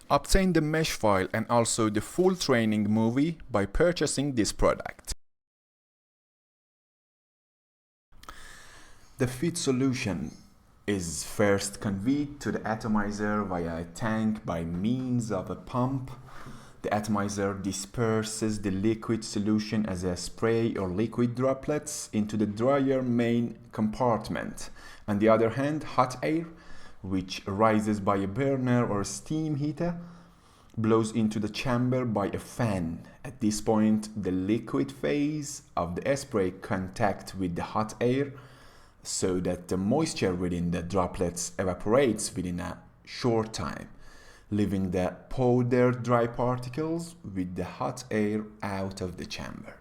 Obtain the mesh file and also the full training movie by purchasing this product. The feed solution is first conveyed to the atomizer via a tank by means of a pump. The atomizer disperses the liquid solution as a spray or liquid droplets into the dryer main compartment. On the other hand, hot air, which rises by a burner or steam heater, blows into the chamber by a fan. At this point, the liquid phase of the spray contacts with the hot air so that the moisture within the droplets evaporates within a short time, leaving the powdered dry particles with the hot air out of the chamber.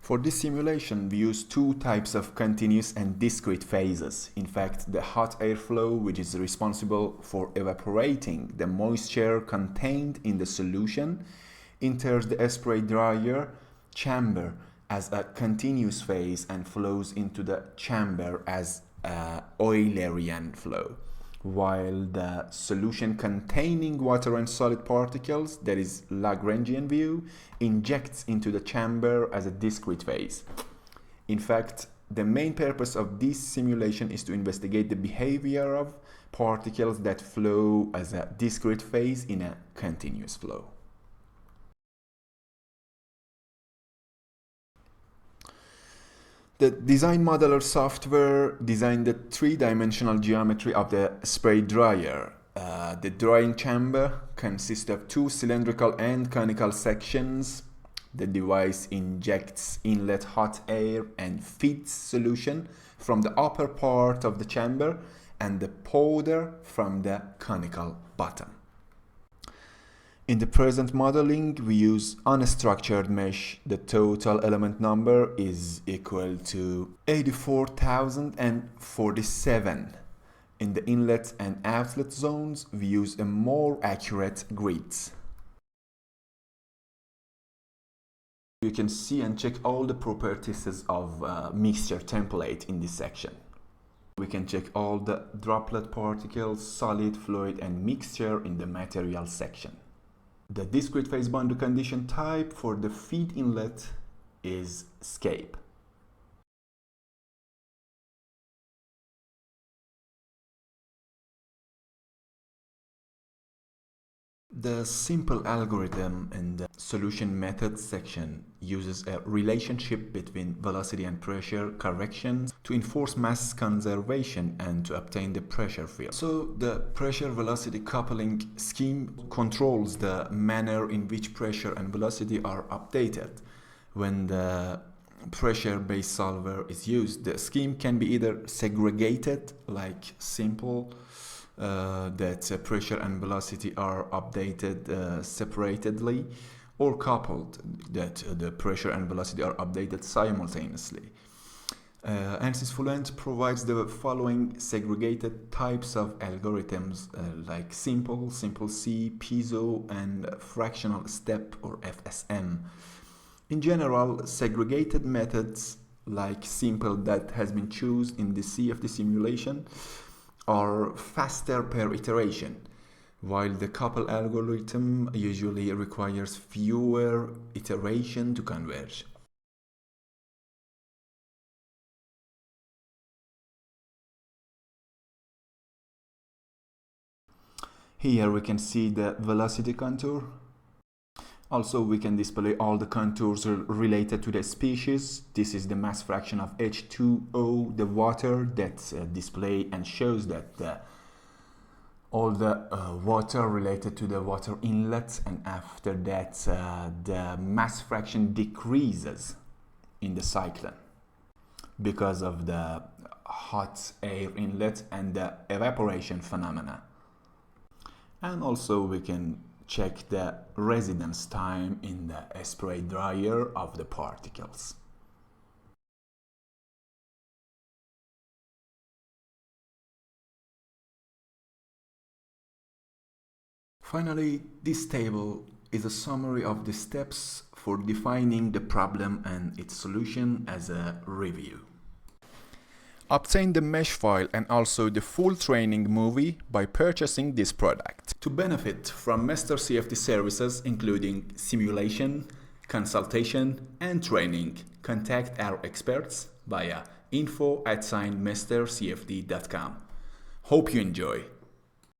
For this simulation, we use two types of continuous and discrete phases. In fact, the hot air flow, which is responsible for evaporating the moisture contained in the solution, enters the spray dryer chamber as a continuous phase and flows into the chamber as Eulerian flow, while the solution containing water and solid particles, that is Lagrangian view, injects into the chamber as a discrete phase. In fact, the main purpose of this simulation is to investigate the behavior of particles that flow as a discrete phase in a continuous flow. The design modeler software designed the three-dimensional geometry of the spray dryer. The drying chamber consists of two cylindrical and conical sections. The device injects inlet hot air and feeds solution from the upper part of the chamber and the powder from the conical bottom. In the present modeling, we use unstructured mesh. The total element number is equal to 84,047. In the inlet and outlet zones, we use a more accurate grids. You can see and check all the properties of mixture template in this section. We can check all the droplet particles, solid, fluid, and mixture in the material section. The discrete phase boundary condition type for the feed inlet is escape. The simple algorithm in the solution methods section uses a relationship between velocity and pressure corrections to enforce mass conservation and to obtain the pressure field. So the pressure velocity coupling scheme controls the manner in which pressure and velocity are updated. When the pressure-based solver is used, the scheme can be either segregated, like simple, that pressure and velocity are updated separately, or coupled, that the pressure and velocity are updated simultaneously. ANSYS Fluent provides the following segregated types of algorithms like simple, simple C, piezo, and fractional step or FSM. In general, segregated methods like simple that has been chosen in the CFD simulation are faster per iteration, while the couple algorithm usually requires fewer iterations to converge. Here we can see the velocity contour. Also, we can display all the contours related to the species. This is the mass fraction of H2O, the water, that display and shows that all the water related to the water inlet, and after that the mass fraction decreases in the cyclone because of the hot air inlet and the evaporation phenomena. And also we can check the residence time in the spray dryer of the particles. Finally, this table is a summary of the steps for defining the problem and its solution as a review. Obtain the mesh file and also the full training movie by purchasing this product. To benefit from MR-CFD services including simulation, consultation, and training, contact our experts via info@mrcfd.com. Hope you enjoy.